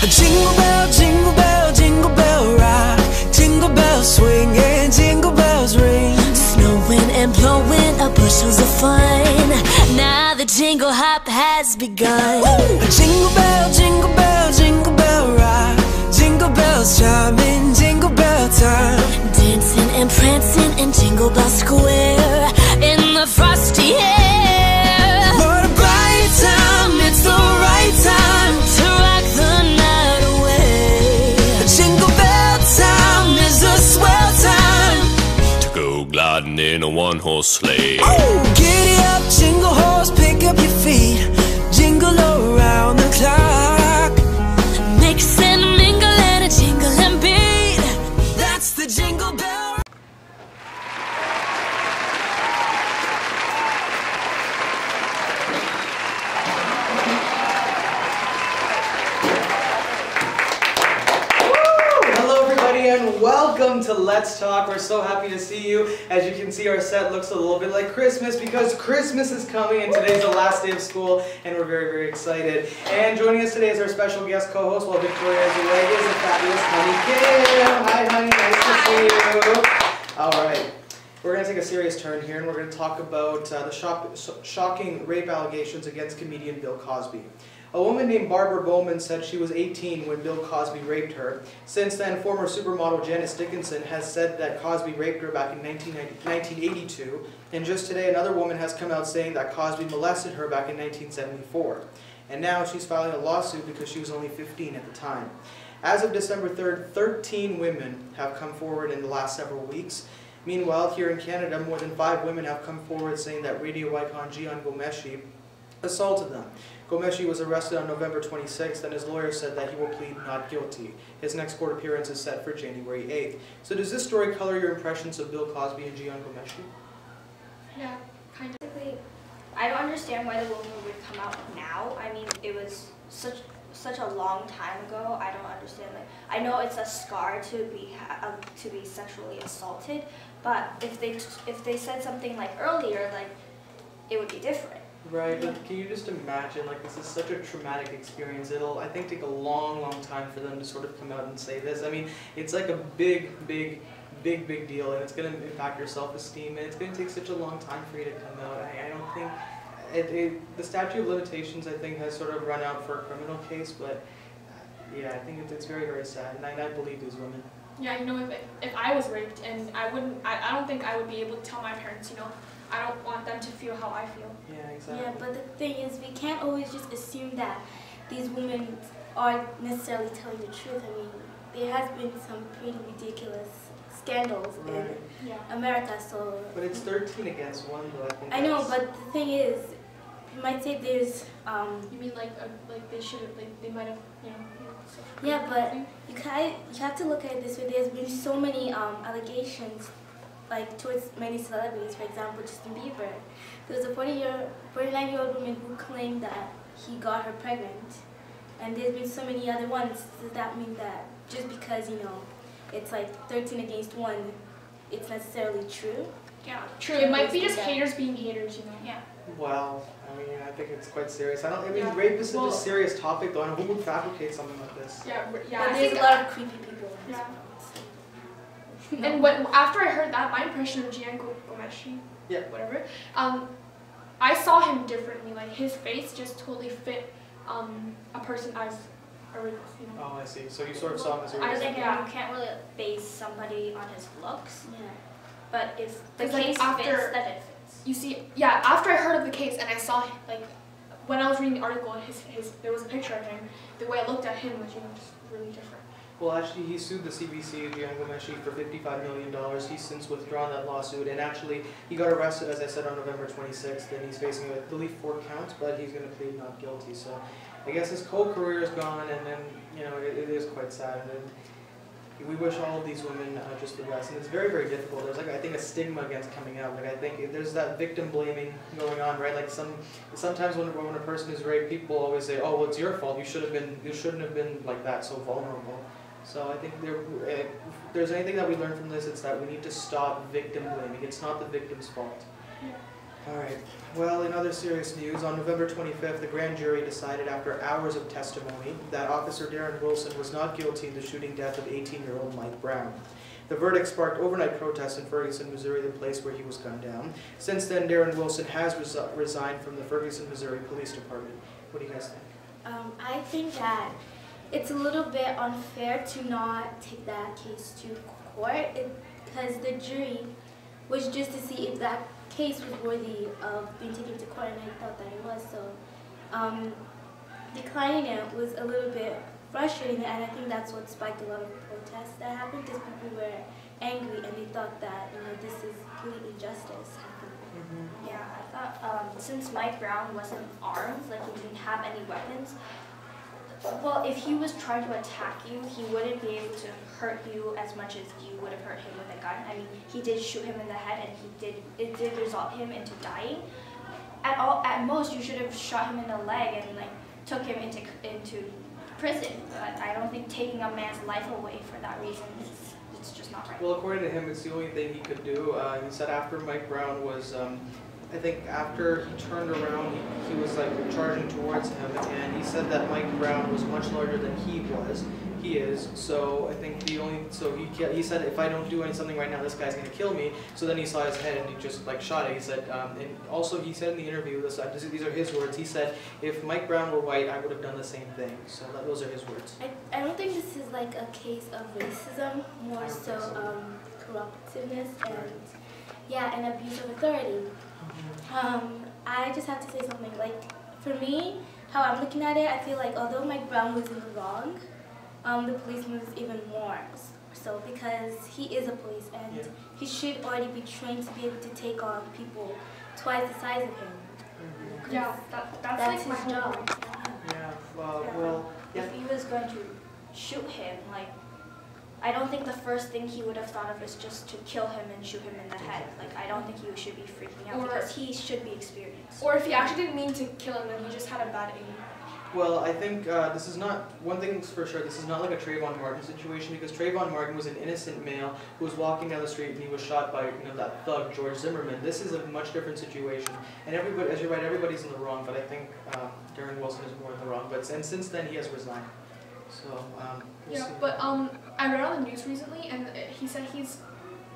Jingle bell rock, jingle bells swing and jingle bells ring. Snowing and blowing up bushels of fun. Now the jingle hop has begun. Jingle bell rock, jingle bells chiming, jingle bell time. Dancing and prancing in Jingle Bell Square in the frosty air. What a bright time, it's the right time to rock the night away. Jingle bell time is a swell time to go gliding in a one-horse sleigh. Oh! Giddy up, jingle horse, pick up your feet, jingle around the clock. Mix and mingle and a jingle and beat. That's the Jingle Bell. And welcome to Let's Talk. We're so happy to see you. As you can see, our set looks a little bit like Christmas because Christmas is coming and today's the last day of school and we're very, very excited. And joining us today is our special guest co-host while Victoria is away is the fabulous Honey Kim. Hi honey, nice to see you. Alright, we're going to take a serious turn here and we're going to talk about the shocking rape allegations against comedian Bill Cosby. A woman named Barbara Bowman said she was 18 when Bill Cosby raped her. Since then, former supermodel Janice Dickinson has said that Cosby raped her back in 1982. And just today, another woman has come out saying that Cosby molested her back in 1974. And now she's filing a lawsuit because she was only 15 at the time. As of December 3rd, 13 women have come forward in the last several weeks. Meanwhile, here in Canada, more than 5 women have come forward saying that radio icon Jian Ghomeshi assaulted them. Ghomeshi was arrested on November 26th and his lawyer said that he will plead not guilty. His next court appearance is set for January 8th. So does this story color your impressions of Bill Cosby and Jian Ghomeshi? Yeah, kind of. I don't understand why the woman would come out now. I mean, it was such a long time ago. I don't understand. Like, I know it's a scar to be sexually assaulted, but if they said something like earlier, like it would be different. Right, but can you just imagine, like, this is such a traumatic experience. It'll, I think, take a long, long time for them to sort of come out and say this. I mean, it's like a big deal, and it's going to impact your self-esteem, and it's going to take such a long time for you to come out. I don't think, the statute of limitations, I think, has sort of run out for a criminal case, but, yeah, I think it's very, very sad, and I believe these women. Yeah, you know, if I was raped, and I don't think I would be able to tell my parents, you know, I don't want them to feel how I feel. Yeah, exactly. Yeah, but the thing is, we can't always just assume that these women aren't necessarily telling the truth. I mean, there has been some pretty ridiculous scandals in America, so... But it's 13 against 1, though, I think. I know, but the thing is, you might say there's... You mean like they should have, like, they might have, you know... Yeah, but you have to look at it this way. There's been so many allegations, like towards many celebrities. For example, Justin Bieber. There was a 49-year-old woman who claimed that he got her pregnant, and there's been so many other ones. Does that mean that just because, you know, it's like 13 against 1, it's necessarily true? Yeah, true. It might be just haters being haters, you know. Yeah. Well, I mean, I think it's quite serious. Rape is such a serious topic, though. I don't know who would fabricate something like this. Yeah. But there's a lot of creepy people in this world. And after I heard that, my impression of Jian Ghomeshi, whatever, I saw him differently. Like, his face just totally fit a person as a rapist, you know. Oh, I see. So you sort of saw him as a I rapist. think you can't really base somebody on his looks. Yeah. But if the like, case fits, then it fits. You see, yeah, after I heard of the case and I saw, like, when I was reading the article and there was a picture of him, the way I looked at him was, you know, just really different. Well, actually, he sued the CBC, Jian Ghomeshi, for $55 million. He's since withdrawn that lawsuit, and actually, he got arrested, as I said, on November 26th, and he's facing, I believe, 4 counts, but he's going to plead not guilty. So, I guess his whole career is gone, and then, you know, it is quite sad. And we wish all of these women just the best, and it's very, very difficult. There's, like, I think, a stigma against coming out. Like, I think there's that victim blaming going on, right? Like, sometimes when a person is raped, people always say, "Oh, well, it's your fault. You shouldn't have been like that, so vulnerable." So I think if there's anything that we learn from this, it's that we need to stop victim blaming. It's not the victim's fault. Yeah. Alright, well, in other serious news, on November 25th, the grand jury decided after hours of testimony that Officer Darren Wilson was not guilty in the shooting death of 18-year-old Mike Brown. The verdict sparked overnight protests in Ferguson, Missouri, the place where he was gunned down. Since then, Darren Wilson has resigned from the Ferguson, Missouri Police Department. What do you guys think? I think that it's a little bit unfair to not take that case to court because the jury was just to see if that case was worthy of being taken to court, and I thought that it was. So declining it was a little bit frustrating, and I think that's what spiked a lot of protests that happened because people were angry and they thought that this is complete injustice happening. Yeah, I thought since Mike Brown wasn't armed, like he didn't have any weapons, well, if he was trying to attack you, he wouldn't be able to hurt you as much as you would have hurt him with a gun. I mean, he did shoot him in the head, and it did result him into dying. At most, you should have shot him in the leg and like took him into prison. But I don't think taking a man's life away for that reason it's just not right. Well, according to him, it's the only thing he could do. He said after Mike Brown was, I think after he turned around, he was like charging towards him, and he said that Mike Brown was much larger than he is. So I think he said if I don't do something right now, this guy's gonna kill me. So then he saw his head and he just like shot it. He said, and also he said in the interview, these are his words. He said, if Mike Brown were white, I would have done the same thing. So those are his words. I don't think this is like a case of racism, more so corruptiveness and abuse of authority. I just have to say something. Like for me, how I'm looking at it, I feel like although Mike Brown was in the wrong, the policeman was even more so because he is a police and he should already be trained to be able to take on people twice the size of him. Yeah, that's like his job. Yeah, well, yeah. If he was going to shoot him, like, I don't think the first thing he would have thought of is just to kill him and shoot him in the head. Like, I don't think he should be freaking out because he should be experienced. Or if he actually didn't mean to kill him, then he just had a bad aim. Well, I think this is not, one thing's for sure, this is not like a Trayvon Martin situation because Trayvon Martin was an innocent male who was walking down the street and he was shot by that thug, George Zimmerman. This is a much different situation. And everybody, as you're right, everybody's in the wrong, but I think Darren Wilson is more in the wrong. And since then, he has resigned. So, we'll see. But I read on the news recently and he said he's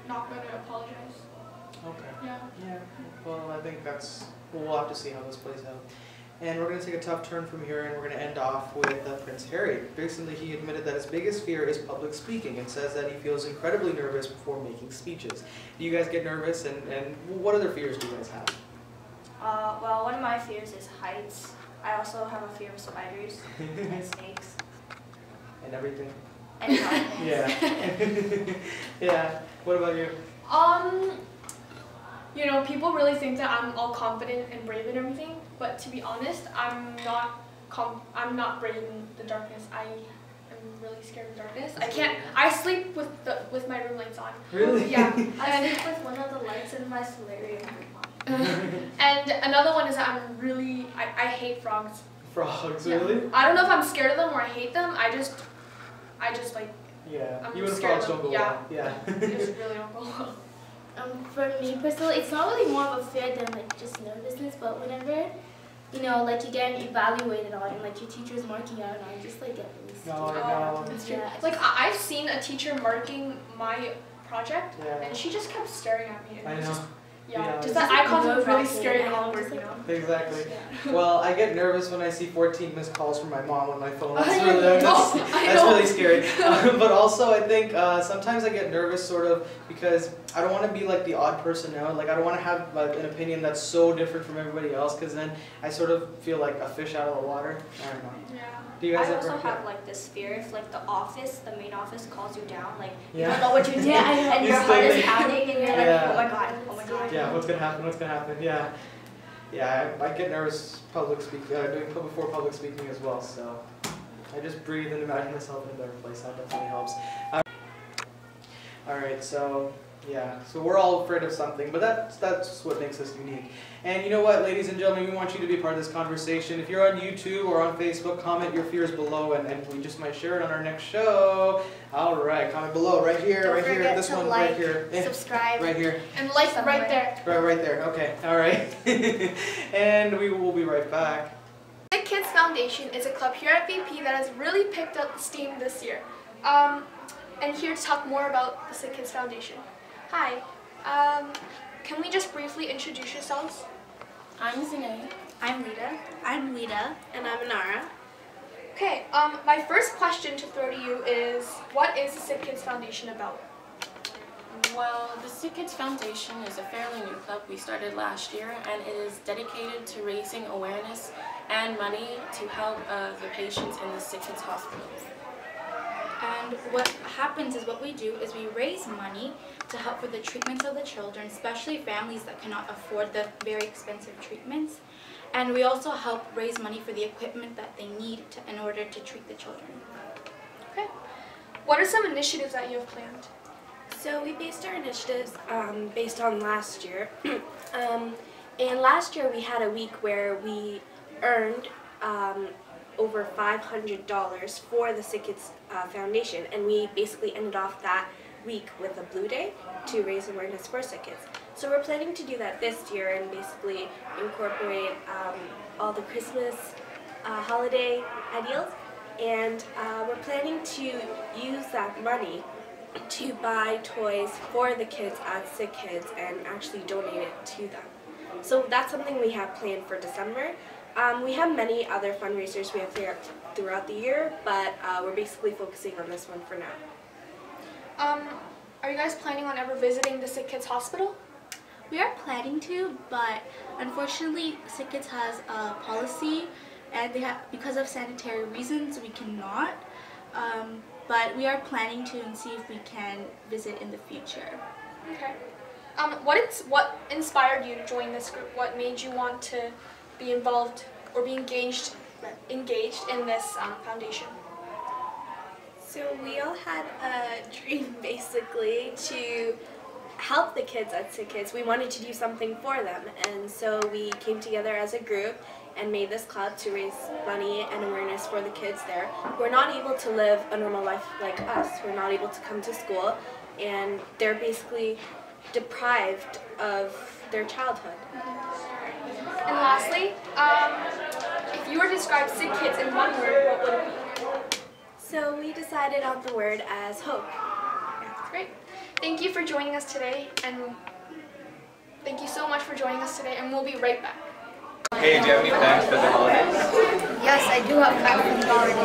not going to apologize. Okay. Yeah. Well, I think we'll have to see how this plays out. And we're going to take a tough turn from here and we're going to end off with Prince Harry. Recently he admitted that his biggest fear is public speaking and says that he feels incredibly nervous before making speeches. Do you guys get nervous and what other fears do you guys have? Well, one of my fears is heights. I also have a fear of spiders and snakes. And everything? And dragons. Yeah. Yeah. What about you? People really think that I'm all confident and brave and everything, but to be honest, I'm not brave in the darkness. I am really scared of darkness. I sleep with my room lights on. Really? Yeah. I sleep with one of the lights in my solarium. And another one is that I hate frogs. Frogs, really? I don't know if I'm scared of them or I hate them. I just like. Yeah. I'm You and scared frogs don't go well. Yeah. They just really don't go well. For me personally, it's not really more of a fear than like just nervousness, but whenever, like you get evaluated on and like your teacher's marking you out and I just like get really scared. No. It's true. Yeah. Like I've seen a teacher marking my project and she just kept staring at me. And I know. Just that eye contact was really scary and awkward, Exactly. Well, I get nervous when I see 14 missed calls from my mom on my phone. That's really scary. But also, I think sometimes I get nervous sort of because I don't want to be like the odd person out. Like I don't want to have like an opinion that's so different from everybody else because then I sort of feel like a fish out of the water. I don't know. Yeah. Do you guys I ever also have like this fear if like the main office calls you down, like you Yeah. don't know what you did and your heart is pounding and you're like, oh my god. Yeah, what's gonna happen? Yeah. Yeah, I get nervous doing before public speaking as well, so I just breathe and imagine myself in a better place. That definitely helps. Alright, so Yeah, so we're all afraid of something, but that's what makes us unique. And you know what, ladies and gentlemen, we want you to be part of this conversation. If you're on YouTube or on Facebook, comment your fears below, and we just might share it on our next show. All right, comment below, right here, Don't right here, forget this to one, like, right here, subscribe, right here, and like somewhere. right there. right there. Okay, all right, and we will be right back. Sick Kids Foundation is a club here at VP that has really picked up steam this year. And here to talk more about the Sick Kids Foundation. Hi, can we just briefly introduce yourselves? I'm Zanae. I'm Lita. I'm Lita. And I'm Anara. Okay, my first question to throw to you is, what is the Sick Kids Foundation about? Well, the Sick Kids Foundation is a fairly new club we started last year, and it is dedicated to raising awareness and money to help the patients in the Sick Kids hospitals. And what happens is what we do is we raise money to help with the treatments of the children, especially families that cannot afford the very expensive treatments. And we also help raise money for the equipment that they need in order to treat the children. Okay. What are some initiatives that you have planned? So we based our initiatives based on last year. And last year we had a week where we earned over $500 for the Sick Kids Foundation, and we basically ended off that week with a Blue Day to raise awareness for Sick Kids. So we're planning to do that this year and basically incorporate all the Christmas holiday ideals, and we're planning to use that money to buy toys for the kids at Sick Kids and actually donate it to them. So that's something we have planned for December. We have many other fundraisers we have throughout the year, but we're basically focusing on this one for now. Are you guys planning on ever visiting the Sick Kids Hospital? We are planning to, but unfortunately Sick Kids has a policy, and because of sanitary reasons we cannot. But we are planning to and see if we can visit in the future. Okay. What inspired you to join this group? What made you want to be involved or be engaged in this foundation? So we all had a dream basically to help the kids at Sick Kids. We wanted to do something for them, and so we came together as a group and made this club to raise money and awareness for the kids there who are not able to live a normal life like us, who are not able to come to school, and they're basically deprived of their childhood. And lastly, if you were to describe Sick Kids in one word, what would it be? So we decided on the word as hope. Great. Thank you for joining us today, and thank you so much for joining us today, and we'll be right back. Hey, do you have any plans for the holidays? Yes, I do have plans for the holidays.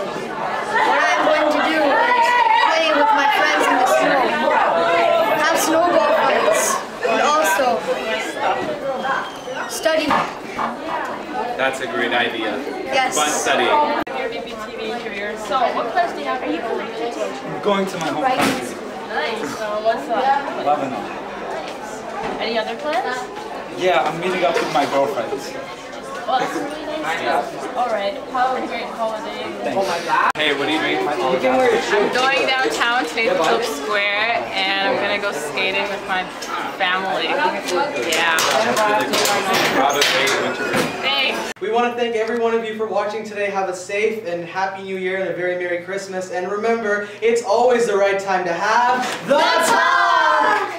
What I'm going to do is play with my friends in the snow, have snowball fights, and also study. That's a great idea. Yes. Fun studying. Your VPTV career. So, what class do you have? Are you I'm going to my home country. Nice. So, what's that? Lebanon. Nice. Any other plans? Yeah, I'm meeting up with my girlfriends. Well, that's really nice. Alright, have a great holiday. Hey, what are you doing? I'm going downtown to Maple Grove Square, and I'm gonna go skating with my family. Yeah. Thanks. We want to thank every one of you for watching today. Have a safe and happy new year and a very Merry Christmas. And remember, it's always the right time to have the talk!